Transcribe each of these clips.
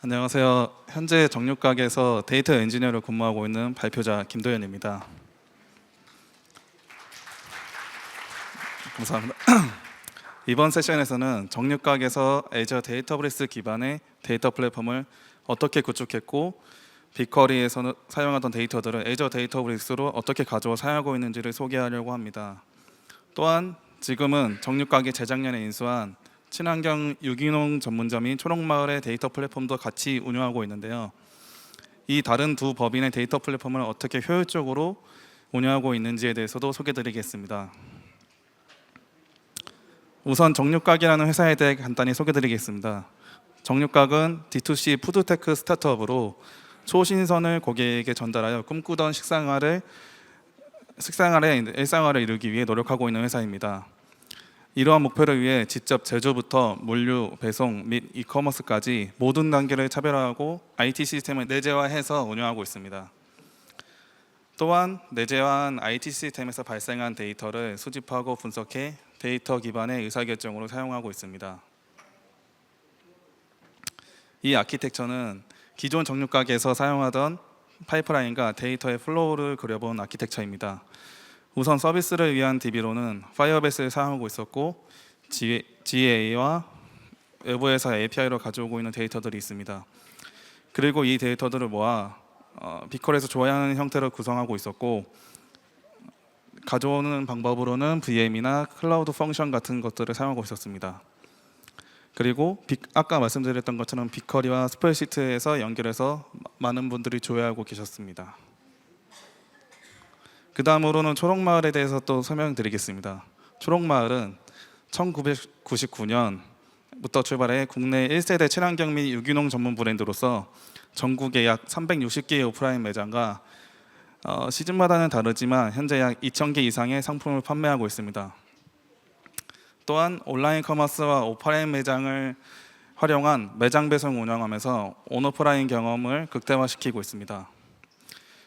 안녕하세요. 현재 정육각에서 데이터 엔지니어로 근무하고 있는 발표자 김도현입니다. 감사합니다. 이번 세션에서는 정육각에서 애저 데이터브리스 기반의 데이터 플랫폼을 어떻게 구축했고 빅쿼리에서 사용하던 데이터들을 애저 데이터브리스로 어떻게 가져와 사용하고 있는지를 소개하려고 합니다. 또한 지금은 정육각이 재작년에 인수한 친환경 유기농 전문점인 초록마을의 데이터 플랫폼도 같이 운영하고 있는데요. 이 다른 두 법인의 데이터 플랫폼을 어떻게 효율적으로 운영하고 있는지에 대해서도 소개드리겠습니다. 우선 정육각이라는 회사에 대해 간단히 소개드리겠습니다. 정육각은 D2C 푸드테크 스타트업으로 초신선을 고객에게 전달하여 꿈꾸던 식생활의 일상화를 이루기 위해 노력하고 있는 회사입니다. 이러한 목표를 위해 직접 제조부터 물류, 배송 및 이커머스까지 모든 단계를 차별화하고 IT 시스템을 내재화해서 운영하고 있습니다. 또한 내재화한 IT 시스템에서 발생한 데이터를 수집하고 분석해 데이터 기반의 의사결정으로 사용하고 있습니다. 이 아키텍처는 기존 정육각에서 사용하던 파이프라인과 데이터의 플로우를 그려본 아키텍처입니다. 우선 서비스를 위한 DB로는 파이어베이스를 사용하고 있었고 GA와 외부에서 API로 가져오고 있는 데이터들이 있습니다. 그리고 이 데이터들을 모아 빅쿼리에서 좋아하는 형태로 구성하고 있었고 가져오는 방법으로는 VM이나 클라우드 펑션 같은 것들을 사용하고 있었습니다. 그리고 아까 말씀드렸던 것처럼 빅쿼리와 스프레드시트에서 연결해서 많은 분들이 조회하고 계셨습니다. 그 다음으로는 초록마을에 대해서 또 설명드리겠습니다. 초록마을은 1999년부터 출발해 국내 1세대 친환경 및 유기농 전문 브랜드로서 전국에 약 360개의 오프라인 매장과 시즌마다는 다르지만 현재 약 2,000개 이상의 상품을 판매하고 있습니다. 또한 온라인 커머스와 오프라인 매장을 활용한 매장 배송 운영하면서 온오프라인 경험을 극대화시키고 있습니다.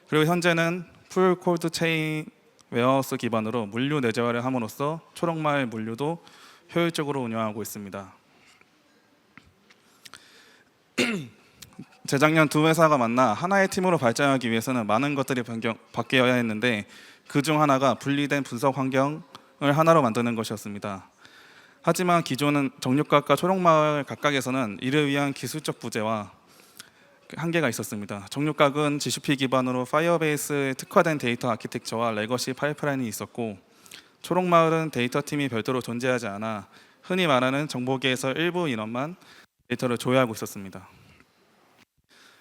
그리고 현재는 풀 콜드 체인 웨어하우스 기반으로 물류 내재화를 함으로써 초록마을 물류도 효율적으로 운영하고 있습니다. 재작년 두 회사가 만나 하나의 팀으로 발전하기 위해서는 많은 것들이 바뀌어야 했는데 그중 하나가 분리된 분석 환경을 하나로 만드는 것이었습니다. 하지만 기존은 정육각과 초록마을 각각에서는 이를 위한 기술적 부재와 한계가 있었습니다. 정육각은 GCP 기반으로 파이어베이스에 특화된 데이터 아키텍처와 레거시 파이프라인이 있었고 초록마을은 데이터 팀이 별도로 존재하지 않아 흔히 말하는 정보계에서 일부 인원만 데이터를 조회하고 있었습니다.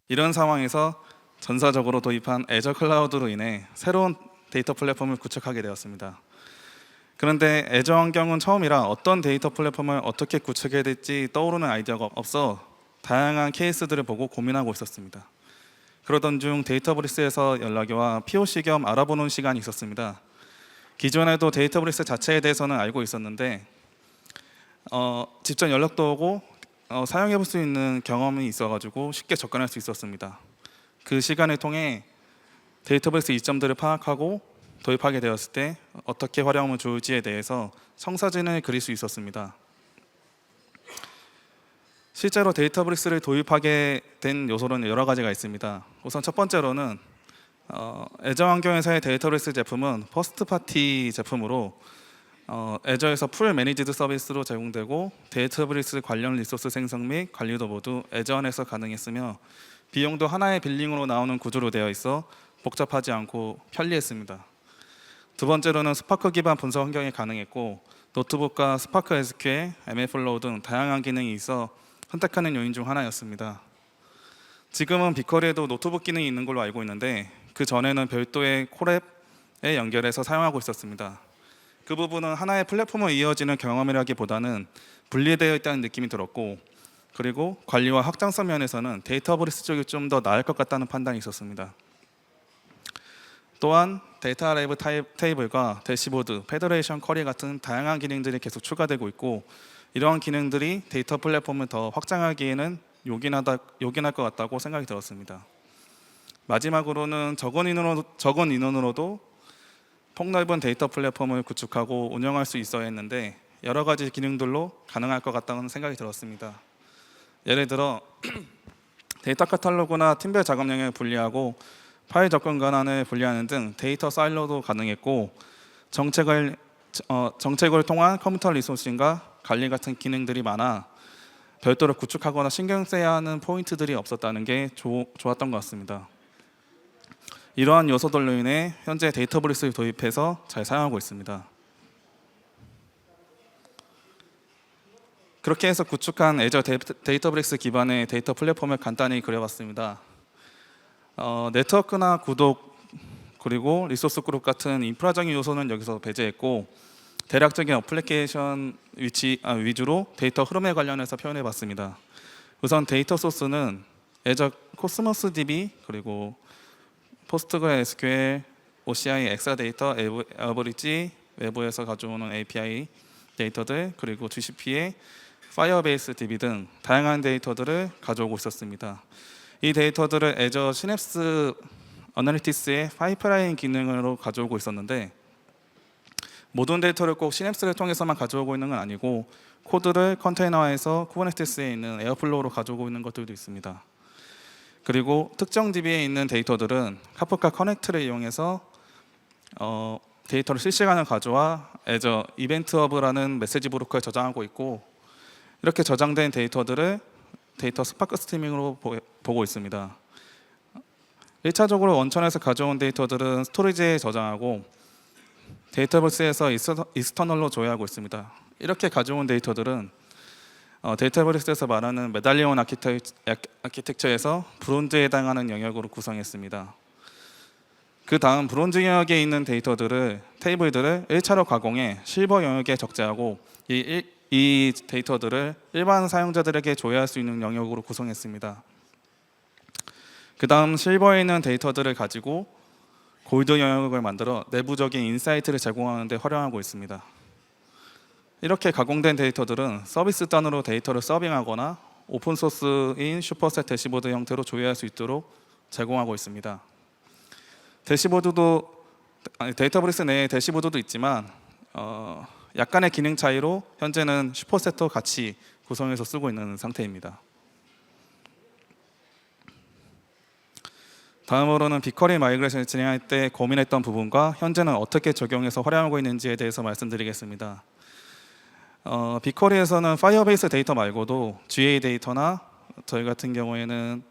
이런 상황에서 전사적으로 도입한 애저 클라우드로 인해 새로운 데이터 플랫폼을 구축하게 되었습니다. 그런데 애저 환경은 처음이라 어떤 데이터 플랫폼을 어떻게 구축해야 될지 떠오르는 아이디어가 없어 다양한 케이스들을 보고 고민하고 있었습니다. 그러던 중 데이터브리스에서 연락이 와 POC 겸 알아보는 시간이 있었습니다. 기존에도 데이터브리스 자체에 대해서는 알고 있었는데 직접 연락도 오고 사용해 볼 수 있는 경험이 있어가지고 쉽게 접근할 수 있었습니다. 그 시간을 통해 데이터브리스 이점들을 파악하고 도입하게 되었을 때 어떻게 활용하면 좋을지에 대해서 청사진을 그릴 수 있었습니다. 실제로 데이터브리스를 도입하게 된 요소는 여러 가지가 있습니다. 우선 첫 번째로는 애저 환경에서의 데이터브리스 제품은 퍼스트 파티 제품으로 애저에서 풀 매니지드 서비스로 제공되고 데이터브리스 관련 리소스 생성 및 관리도 모두 애저 안에서 가능했으며 비용도 하나의 빌링으로 나오는 구조로 되어 있어 복잡하지 않고 편리했습니다. 두 번째로는 스파크 기반 분석 환경이 가능했고 노트북과 스파크 SQL, MLflow 등 다양한 기능이 있어 선택하는 요인 중 하나였습니다. 지금은 빅쿼리에도 노트북 기능이 있는 걸로 알고 있는데 그 전에는 별도의 콜앱에 연결해서 사용하고 있었습니다. 그 부분은 하나의 플랫폼을 이어지는 경험이라기보다는 분리되어 있다는 느낌이 들었고 그리고 관리와 확장성 면에서는 데이터브리스 쪽이 좀 더 나을 것 같다는 판단이 있었습니다. 또한 데이터 레이블 테이블과 대시보드, 페더레이션 쿼리 같은 다양한 기능들이 계속 추가되고 있고 이러한 기능들이 데이터 플랫폼을 더 확장하기에는 요긴할 것 같다고 생각이 들었습니다. 마지막으로는 적은 인원으로도 폭넓은 데이터 플랫폼을 구축하고 운영할 수 있어야 했는데 여러 가지 기능들로 가능할 것 같다는 생각이 들었습니다. 예를 들어 데이터 카탈로그나 팀별 작업 영역을 분리하고 파일 접근 권한을 분리하는 등 데이터 사일로도 가능했고, 정책을 통한 컴퓨터 리소싱과 관리 같은 기능들이 많아 별도로 구축하거나 신경 써야 하는 포인트들이 없었다는 게 좋았던 것 같습니다. 이러한 요소들로 인해 현재 데이터브릭스를 도입해서 잘 사용하고 있습니다. 그렇게 해서 구축한 애저 데이터브릭스 기반의 데이터 플랫폼을 간단히 그려봤습니다. 네트워크나 구독 그리고 리소스 그룹 같은 인프라적인 요소는 여기서 배제했고, 대략적인 어플리케이션 위주로 데이터 흐름에 관련해서 표현해봤습니다. 우선 데이터 소스는 애저 코스모스 DB, 그리고 포스트그레스QL, OCI, 엑사데이터, 에버리지, 외부에서 가져오는 API 데이터들, 그리고 GCP의 파이어베이스 DB 등 다양한 데이터들을 가져오고 있었습니다. 이 데이터들을 애저 시냅스 어널리티스의 파이프라인 기능으로 가져오고 있었는데, 모든 데이터를 꼭 시냅스를 통해서만 가져오고 있는 건 아니고 코드를 컨테이너화해서 쿠버네티스에 있는 에어플로우로 가져오고 있는 것들도 있습니다. 그리고 특정 DB에 있는 데이터들은 카프카 커넥트를 이용해서 데이터를 실시간으로 가져와 애저 이벤트 허브라는 메시지 브로커에 저장하고 있고, 이렇게 저장된 데이터들을 데이터 스파크 스트리밍으로 보고 있습니다. 1차적으로 원천에서 가져온 데이터들은 스토리지에 저장하고 데이터베이스에서 익스터널로 조회하고 있습니다. 이렇게 가져온 데이터들은 데이터베이스에서 말하는 메달리온 아키텍처에서 브론즈에 해당하는 영역으로 구성했습니다. 그 다음 브론즈 영역에 있는 테이블들을 1차로 가공해 실버 영역에 적재하고 이 데이터들을 일반 사용자들에게 조회할 수 있는 영역으로 구성했습니다. 그 다음 실버에 있는 데이터들을 가지고 골드 영역을 만들어 내부적인 인사이트를 제공하는 데 활용하고 있습니다. 이렇게 가공된 데이터들은 서비스 단으로 데이터를 서빙하거나 오픈소스인 슈퍼셋 대시보드 형태로 조회할 수 있도록 제공하고 있습니다. 데이터브릭스 내에 대시보드도 있지만 약간의 기능 차이로 현재는 슈퍼셋도 같이 구성해서 쓰고 있는 상태입니다. 다음으로는 빅쿼리 마이그레이션을 진행할 때 고민했던 부분과 현재는 어떻게 적용해서 활용하고 있는지에 대해서 말씀드리겠습니다. 빅쿼리에서는 파이어베이스 데이터 말고도 GA 데이터나 저희 같은 경우에는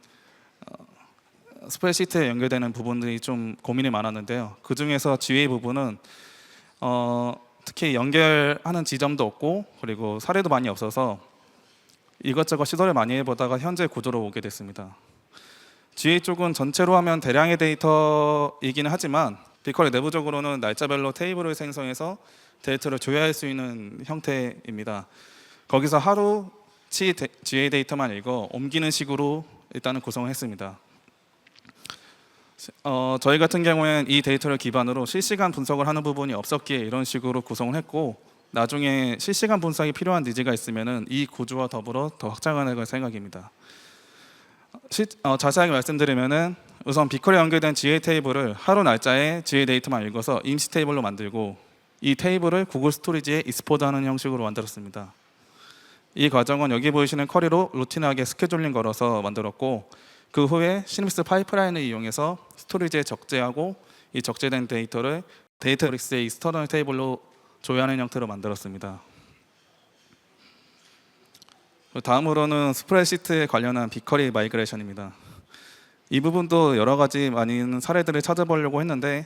스프레드시트에 연결되는 부분들이 좀 고민이 많았는데요. 그 중에서 GA 부분은 특히 연결하는 지점도 없고, 그리고 사례도 많이 없어서 이것저것 시도를 많이 해보다가 현재 구조로 오게 됐습니다. GA 쪽은 전체로 하면 대량의 데이터이기는 하지만 빅쿼리 내부적으로는 날짜별로 테이블을 생성해서 데이터를 조회할 수 있는 형태입니다. 거기서 하루치 GA 데이터만 읽어 옮기는 식으로 일단은 구성을 했습니다. 저희 같은 경우에는 이 데이터를 기반으로 실시간 분석을 하는 부분이 없었기에 이런 식으로 구성을 했고, 나중에 실시간 분석이 필요한 니즈가 있으면 이 구조와 더불어 더 확장해 나갈 생각입니다. 자세하게 말씀드리면 우선 빅쿼리 연결된 GA 테이블을 하루 날짜에 GA 데이터만 읽어서 임시 테이블로 만들고, 이 테이블을 구글 스토리지에 익스포트하는 형식으로 만들었습니다. 이 과정은 여기 보이시는 쿼리로 루틴하게 스케줄링 걸어서 만들었고, 그 후에 시냅스 파이프라인을 이용해서 스토리지에 적재하고 이 적재된 데이터를 데이터브릭스의 익스터널 테이블로 조회하는 형태로 만들었습니다. 다음으로는 스프레드시트에 관련한 빅쿼리 마이그레이션입니다. 이 부분도 여러 가지 많은 사례들을 찾아보려고 했는데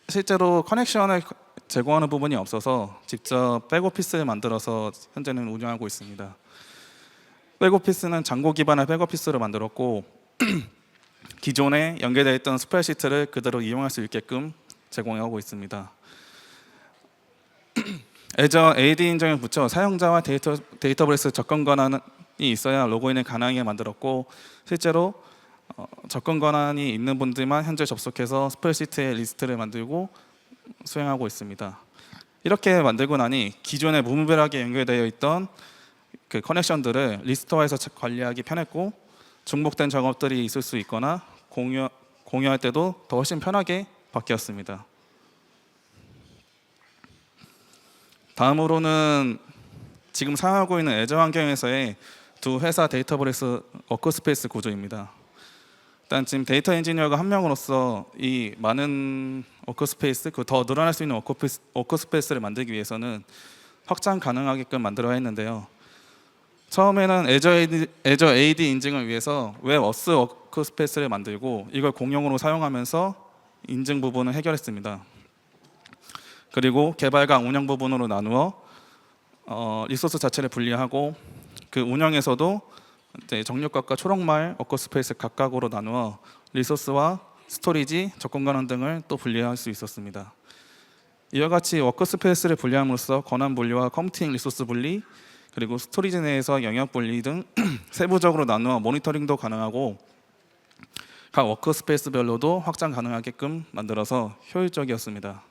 실제로 커넥션을 제공하는 부분이 없어서 직접 백오피스를 만들어서 현재는 운영하고 있습니다. 백오피스는 장고 기반의 백오피스로 만들었고 기존에 연계되어 있던 스프레드시트를 그대로 이용할 수 있게끔 제공하고 있습니다. 애저 AD 인증을 붙여 사용자와 데이터베이스 접근 권한이 있어야 로그인을 가능하게 만들었고, 실제로 접근 권한이 있는 분들만 현재 접속해서 스프레드시트의 리스트를 만들고 수행하고 있습니다. 이렇게 만들고 나니 기존에 무분별하게 연결되어 있던 그 커넥션들을 리스트화해서 관리하기 편했고, 중복된 작업들이 있을 수 있거나 공유할 때도 더 훨씬 편하게 바뀌었습니다. 다음으로는 지금 사용하고 있는 애저 환경에서의 두 회사 데이터브릭스 워크스페이스 구조입니다. 일단 지금 데이터 엔지니어가 한 명으로서 이 많은 워크스페이스, 그 더 늘어날 수 있는 워크스페이스를 만들기 위해서는 확장 가능하게끔 만들어야 했는데요. 처음에는 애저 AD 인증을 위해서 웹 어스 워크스페이스를 만들고 이걸 공용으로 사용하면서 인증 부분을 해결했습니다. 그리고 개발과 운영 부분으로 나누어 리소스 자체를 분리하고 그 운영에서도 이제 정육각과 초록말 워크스페이스 각각으로 나누어 리소스와 스토리지, 접근 권한 등을 또 분리할 수 있었습니다. 이와 같이 워크스페이스를 분리함으로써 권한 분리와 컴퓨팅 리소스 분리, 그리고 스토리지 내에서 영역 분리 등 세부적으로 나누어 모니터링도 가능하고 각 워크스페이스별로도 확장 가능하게끔 만들어서 효율적이었습니다.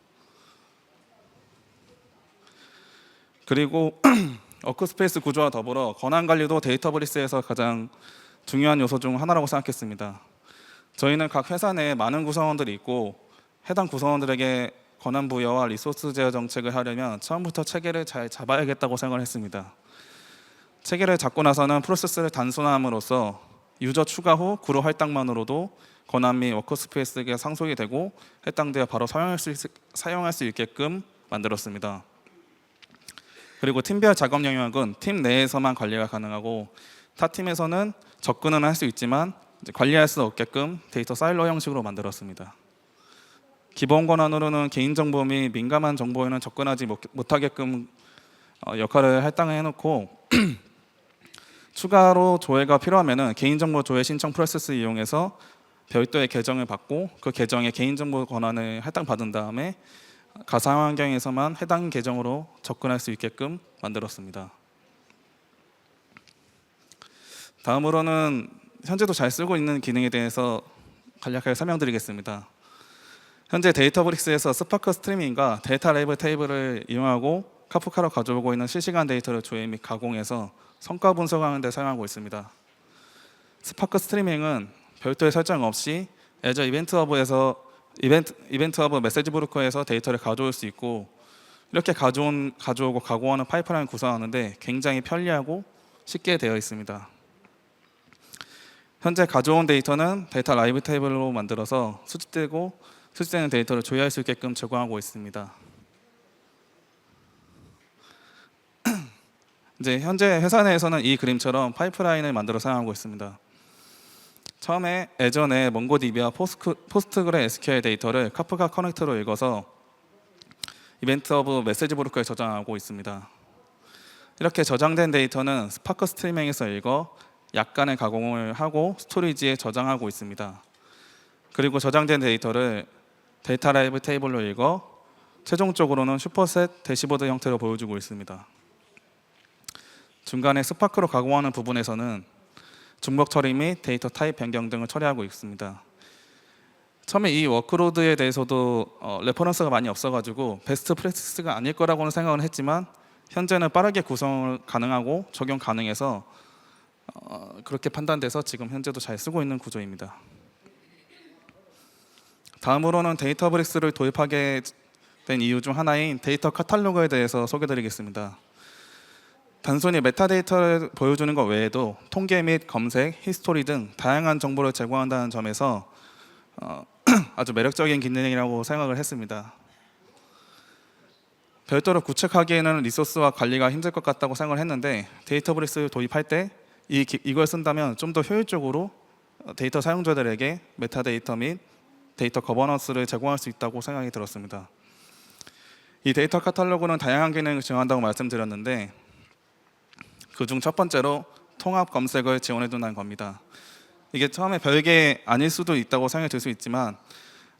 그리고 워크스페이스 구조와 더불어 권한 관리도 데이터브릭스에서 가장 중요한 요소 중 하나라고 생각했습니다. 저희는 각 회사 내에 많은 구성원들이 있고 해당 구성원들에게 권한 부여와 리소스 제어 정책을 하려면 처음부터 체계를 잘 잡아야겠다고 생각을 했습니다. 체계를 잡고 나서는 프로세스를 단순화함으로써 유저 추가 후 그룹 할당만으로도 권한 및 워크스페이스가 상속이 되고 해당되어 바로 사용할 수 있게끔 만들었습니다. 그리고 팀별 작업 영역은 팀 내에서만 관리가 가능하고 타 팀에서는 접근은 할 수 있지만 관리할 수 없게끔 데이터 사일로 형식으로 만들었습니다. 기본 권한으로는 개인정보 및 민감한 정보에는 접근하지 못하게끔 역할을 할당을 해놓고 추가로 조회가 필요하면 개인정보 조회 신청 프로세스 이용해서 별도의 계정을 받고 그 계정에 개인정보 권한을 할당받은 다음에 가상 환경에서만 해당 계정으로 접근할 수 있게끔 만들었습니다. 다음으로는 현재도 잘 쓰고 있는 기능에 대해서 간략하게 설명드리겠습니다. 현재 데이터브릭스에서 스파크 스트리밍과 데이터 레이블 테이블을 이용하고 카프카로 가져오고 있는 실시간 데이터를 조회 및 가공해서 성과 분석하는 데 사용하고 있습니다. 스파크 스트리밍은 별도의 설정 없이 애저 이벤트 허브 메시지 브로커에서 데이터를 가져올 수 있고 이렇게 가져오고 가공하는 파이프라인을 구성하는데 굉장히 편리하고 쉽게 되어 있습니다. 현재 가져온 데이터는 데이터 라이브 테이블로 만들어서 수집되는 데이터를 조회할 수 있게끔 제공하고 있습니다. 이제 현재 회사 내에서는 이 그림처럼 파이프라인을 만들어 사용하고 있습니다. 처음에 애전에 몽고DB와 포스트그레 SQL 데이터를 카프카 커넥터로 읽어서 이벤트 허브 메시지 브로커에 저장하고 있습니다. 이렇게 저장된 데이터는 스파크 스트리밍에서 읽어 약간의 가공을 하고 스토리지에 저장하고 있습니다. 그리고 저장된 데이터를 데이터 라이브 테이블로 읽어 최종적으로는 슈퍼셋 대시보드 형태로 보여주고 있습니다. 중간에 스파크로 가공하는 부분에서는 중복 처리 및 데이터 타입 변경 등을 처리하고 있습니다. 처음에 이 워크로드에 대해서도 레퍼런스가 많이 없어가지고 베스트 프랙티스가 아닐 거라고는 생각을 했지만 현재는 빠르게 구성 가능하고 적용 가능해서 그렇게 판단돼서 지금 현재도 잘 쓰고 있는 구조입니다. 다음으로는 데이터브릭스를 도입하게 된 이유 중 하나인 데이터 카탈로그에 대해서 소개드리겠습니다. 단순히 메타데이터를 보여주는 것 외에도 통계 및 검색, 히스토리 등 다양한 정보를 제공한다는 점에서 아주 매력적인 기능이라고 생각을 했습니다. 별도로 구축하기에는 리소스와 관리가 힘들 것 같다고 생각을 했는데 데이터브릭스를 도입할 때 이걸 쓴다면 좀 더 효율적으로 데이터 사용자들에게 메타데이터 및 데이터 거버넌스를 제공할 수 있다고 생각이 들었습니다. 이 데이터 카탈로그는 다양한 기능을 지원한다고 말씀드렸는데 그중 첫 번째로 통합 검색을 지원해 준다는 겁니다. 이게 처음에 별게 아닐 수도 있다고 생각이 들 수 있지만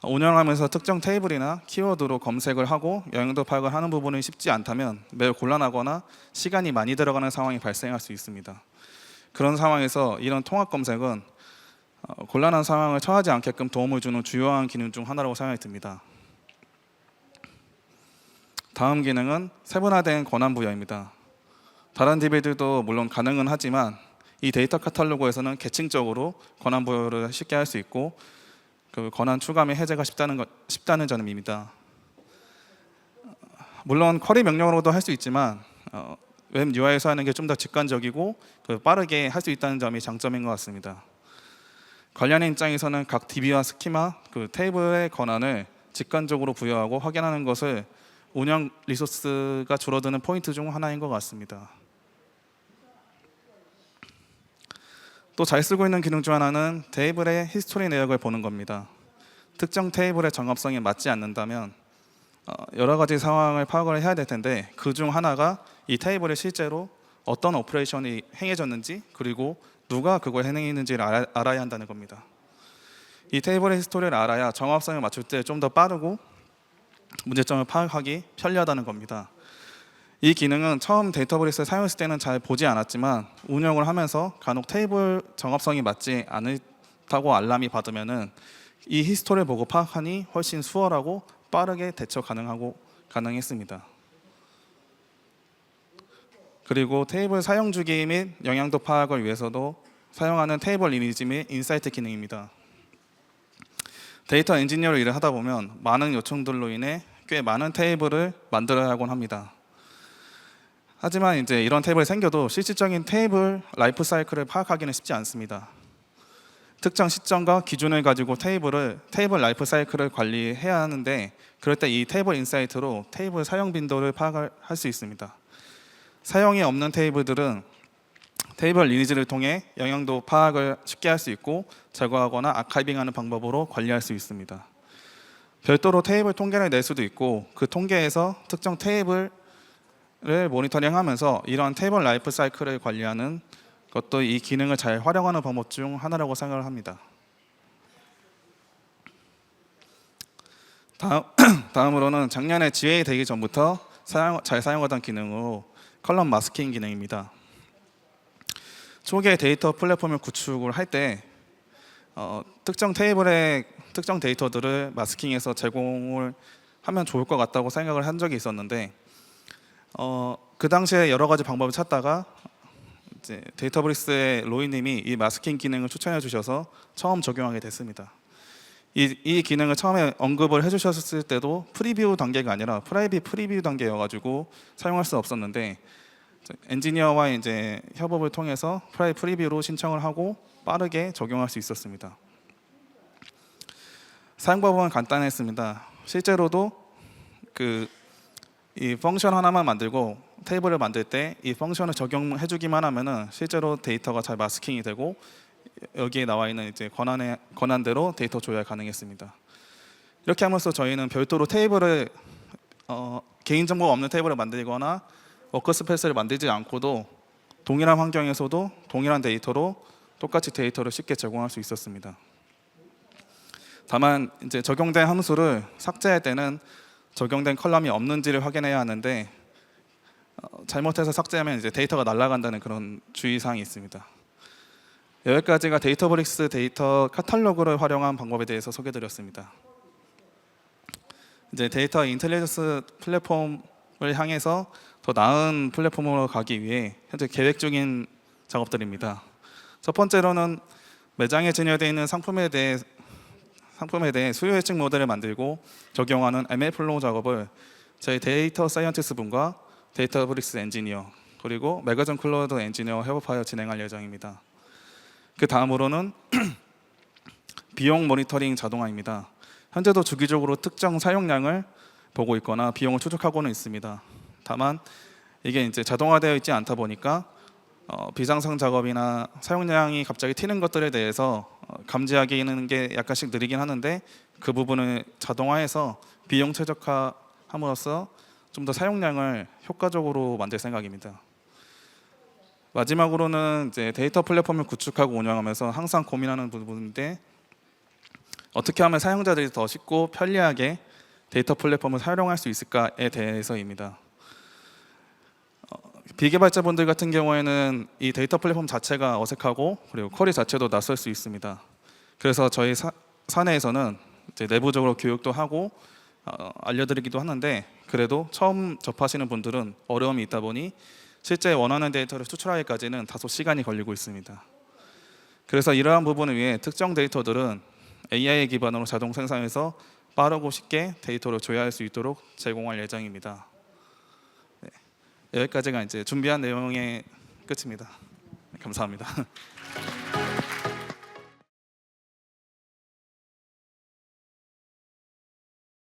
운영하면서 특정 테이블이나 키워드로 검색을 하고 영역도 파악을 하는 부분이 쉽지 않다면 매우 곤란하거나 시간이 많이 들어가는 상황이 발생할 수 있습니다. 그런 상황에서 이런 통합 검색은 곤란한 상황을 처하지 않게끔 도움을 주는 주요한 기능 중 하나라고 생각이 듭니다. 다음 기능은 세분화된 권한 부여입니다. 다른 DB들도 물론 가능은 하지만 이 데이터 카탈로그에서는 계층적으로 권한 부여를 쉽게 할 수 있고 그 권한 추가 및 해제가 쉽다는 점입니다. 물론 쿼리 명령으로도 할 수 있지만 웹 UI에서 하는 게 좀 더 직관적이고 빠르게 할 수 있다는 점이 장점인 것 같습니다. 관리하는 입장에서는 각 DB와 스키마, 테이블의 권한을 직관적으로 부여하고 확인하는 것을 운영 리소스가 줄어드는 포인트 중 하나인 것 같습니다. 또 잘 쓰고 있는 기능 중 하나는 테이블의 히스토리 내역을 보는 겁니다. 특정 테이블의 정합성에 맞지 않는다면 여러 가지 상황을 파악을 해야 될 텐데 그 중 하나가 이 테이블에 실제로 어떤 오퍼레이션이 행해졌는지 그리고 누가 그걸 행했는지를 알아야 한다는 겁니다. 이 테이블의 히스토리를 알아야 정합성을 맞출 때 좀 더 빠르고 문제점을 파악하기 편리하다는 겁니다. 이 기능은 처음 데이터브릭스를 사용했을 때는 잘 보지 않았지만 운영을 하면서 간혹 테이블 정합성이 맞지 않다고 알람이 받으면은 이 히스토리를 보고 파악하니 훨씬 수월하고 빠르게 대처 가능했습니다. 그리고 테이블 사용 주기 및 영향도 파악을 위해서도 사용하는 테이블 이미지 및 인사이트 기능입니다. 데이터 엔지니어로 일을 하다 보면 많은 요청들로 인해 꽤 많은 테이블을 만들어야 하곤 합니다. 하지만 이제 이런 테이블이 생겨도 실질적인 테이블 라이프 사이클을 파악하기는 쉽지 않습니다. 특정 시점과 기준을 가지고 테이블 라이프 사이클을 관리해야 하는데 그럴 때 이 테이블 인사이트로 테이블 사용 빈도를 파악할 수 있습니다. 사용이 없는 테이블들은 테이블 리니지를 통해 영향도 파악을 쉽게 할 수 있고 제거하거나 아카이빙하는 방법으로 관리할 수 있습니다. 별도로 테이블 통계를 낼 수도 있고 그 통계에서 특정 테이블을 모니터링하면서 이러한 테이블 라이프 사이클을 관리하는 것도 이 기능을 잘 활용하는 방법 중 하나라고 생각을 합니다. 다음으로는 작년에 GA 되기 전부터 잘 사용하던 기능으로 컬럼 마스킹 기능입니다. 초기에 데이터 플랫폼을 구축을 할 때 특정 테이블의 특정 데이터들을 마스킹해서 제공을 하면 좋을 것 같다고 생각을 한 적이 있었는데 그 당시에 여러 가지 방법을 찾다가 이제 데이터브릭스의 로이님이 이 마스킹 기능을 추천해 주셔서 처음 적용하게 됐습니다. 이 기능을 처음에 언급을 해주셨을 때도 프리뷰 단계가 아니라 프라이빗 프리뷰 단계여가지고 사용할 수 없었는데 엔지니어와 이제 협업을 통해서 프라이빗 프리뷰로 신청을 하고 빠르게 적용할 수 있었습니다. 사용법은 간단했습니다. 실제로도 이 펑션 하나만 만들고 테이블을 만들 때 이 펑션을 적용해주기만 하면은 실제로 데이터가 잘 마스킹이 되고 여기에 나와 있는 이제 권한대로 데이터 조절 가능했습니다. 이렇게 함으로써 저희는 별도로 테이블을 개인정보가 없는 테이블을 만들거나 워크스페이스를 만들지 않고도 동일한 환경에서도 동일한 데이터로 똑같이 데이터를 쉽게 제공할 수 있었습니다. 다만 이제 적용된 함수를 삭제할 때는 적용된 컬럼이 없는지를 확인해야 하는데 잘못해서 삭제하면 이제 데이터가 날아간다는 그런 주의사항이 있습니다. 여기까지가 데이터브릭스 데이터 카탈로그를 활용한 방법에 대해서 소개드렸습니다. 이제 데이터 인텔리전스 플랫폼을 향해서 더 나은 플랫폼으로 가기 위해 현재 계획 중인 작업들입니다. 첫 번째로는 매장에 진열되어 있는 상품에 대해 수요 예측 모델을 만들고 적용하는 ML플로우 작업을 저희 데이터 사이언티스트 분과 데이터브릭스 엔지니어 그리고 매거진 클로드 엔지니어 협업하여 진행할 예정입니다. 그 다음으로는 비용 모니터링 자동화입니다. 현재도 주기적으로 특정 사용량을 보고 있거나 비용을 추적하고는 있습니다. 다만 이게 이제 자동화되어 있지 않다 보니까 비상성 작업이나 사용량이 갑자기 튀는 것들에 대해서 감지하기는 게 약간씩 느리긴 하는데 그 부분을 자동화해서 비용 최적화함으로써 좀 더 사용량을 효과적으로 만들 생각입니다. 마지막으로는 이제 데이터 플랫폼을 구축하고 운영하면서 항상 고민하는 부분인데 어떻게 하면 사용자들이 더 쉽고 편리하게 데이터 플랫폼을 사용할 수 있을까에 대해서입니다. 비개발자분들 같은 경우에는 이 데이터 플랫폼 자체가 어색하고 그리고 쿼리 자체도 낯설 수 있습니다. 그래서 저희 사내에서는 이제 내부적으로 교육도 하고 알려드리기도 하는데 그래도 처음 접하시는 분들은 어려움이 있다 보니 실제 원하는 데이터를 추출하기까지는 다소 시간이 걸리고 있습니다. 그래서 이러한 부분을 위해 특정 데이터들은 AI 기반으로 자동 생성해서 빠르고 쉽게 데이터를 조회할 수 있도록 제공할 예정입니다. 네. 여기까지가 이제 준비한 내용의 끝입니다. 감사합니다.